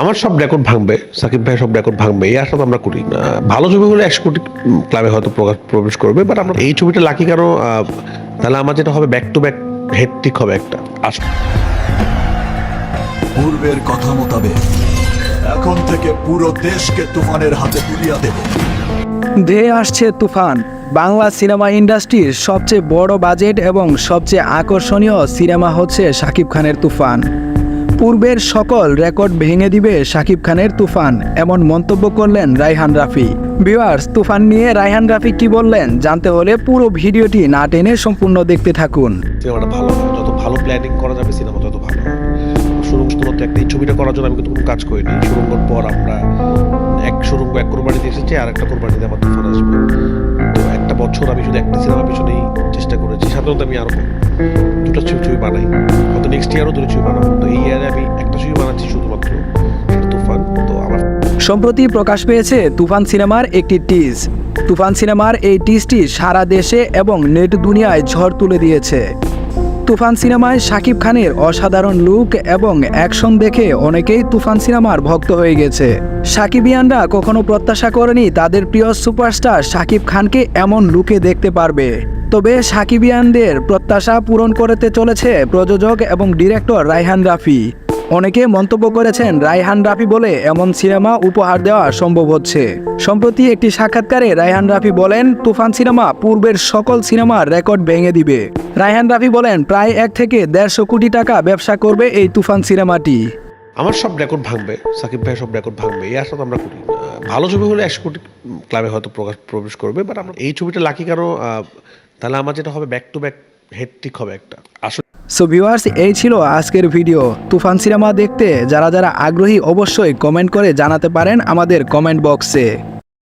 আমার সব রেকর্ড ভাঙবে, সাকিব ভাই সব রেকর্ড ভাঙবে, এই আশা তো আমরা করি না। ভালো ছবি হলে 100 কোটি ক্লাবে হয়তো প্রবেশ করবে, বাট আমরা এই ছবিটা লাকি কেন? তাহলে আমার যেটা হবে ব্যাক টু ব্যাক হেট্রিক হবে একটা। পূর্বের কথা মোতাবেক এখন থেকে পুরো দেশকে তুফানের হাতে তুলিয়া দেব। ধেয়ে আসছে তুফান, বাংলা সিনেমা ইন্ডাস্ট্রির সবচেয়ে বড় বাজেট এবং সবচেয়ে আকর্ষণীয় সিনেমা হচ্ছে শাকিব খানের তুফান। পূর্বের সকল রেকর্ড ভেঙে দিবে শাকিব খানের তুফান, এমন মন্তব্য করলেন রায়হান রাফি। ভিউয়ার্স, তুফান নিয়ে রায়হান রাফি কি বললেন জানতে হলে পুরো ভিডিওটি না টেনে সম্পূর্ণ দেখতে থাকুন। সিনেমাটা ভালো হয়, যত ভালো প্ল্যানিং করা যাবে সিনেমা তত ভালো হয়। শুরুতে একটা এই ছবিটা করার জন্য আমি কিন্তু কোনো কাজ করিনি। শুরুর পর আমরা এক কোরবানি দিয়ে এসেছি, আর একটা কোরবানিতে আমার তুফান আসবে। তো একটা বছর আমি শুধু একটা সিনেমা পিছনেই চেষ্টা করেছি। সাধারণত আমি আরো দুটো ছবি বানাই, হয়তো নেক্সট ইয়ারও দুটো ছবি বানাবো। তো এই ইয়ারে আমি একটা ছবি বানাচ্ছি শুধুমাত্র, তুফান। তো আমার সম্প্রতি প্রকাশ পেয়েছে তুফান সিনেমার একটি টিজ। তুফান সিনেমার এই টিজটি সারা দেশে এবং নেট দুনিয়ায় ঝড় তুলে দিয়েছে। তুফান সিনেমায় শাকিব খানের অসাধারণ লুক এবং অ্যাকশন দেখে অনেকেই তুফান সিনেমার ভক্ত হয়ে গেছে। শাকিবিয়ানরা কখনো প্রত্যাশা করেনি তাদের প্রিয় সুপারস্টার শাকিব খানকে এমন লুকে দেখতে পারবে। তবে শাকিবিয়ানদের প্রত্যাশা পূরণ করতে চলেছে প্রযোজক এবং ডিরেক্টর রায়হান রাফি। অনেকে মন্তব্য করেছেন রায়হান রাফি বলে এমন সিনেমা উপহার দেওয়া সম্ভব হচ্ছে। সম্প্রতি একটি সাক্ষাৎকারে রায়হান রাফি বলেন, তুফান সিনেমা পূর্বের সকল সিনেমার রেকর্ড ভেঙে দিবে। রায়হান রাফি বলেন, প্রায় 1 থেকে 150 কোটি টাকা ব্যবসা করবে এই তুফান সিনেমাটি। আমার সব রেকর্ড ভাঙবে, সাকিব ভাই সব রেকর্ড ভাঙবে, এই আশা তো আমরা করি না। ভালো ছবি হলে 100 কোটি ক্লাবে হয়তো প্রবেশ করবে, বাট আমরা এই ছবিটা লাকি কেন? তাহলে আমার যেটা হবে ব্যাক টু ব্যাক হেট্রিক হবে একটা। সো ভিউয়ার্স, এই ছিল আজকের ভিডিও। তুফান সিনেমা দেখতে যারা যারা আগ্রহী অবশ্যই কমেন্ট করে জানাতে পারেন আমাদের কমেন্ট বক্সে।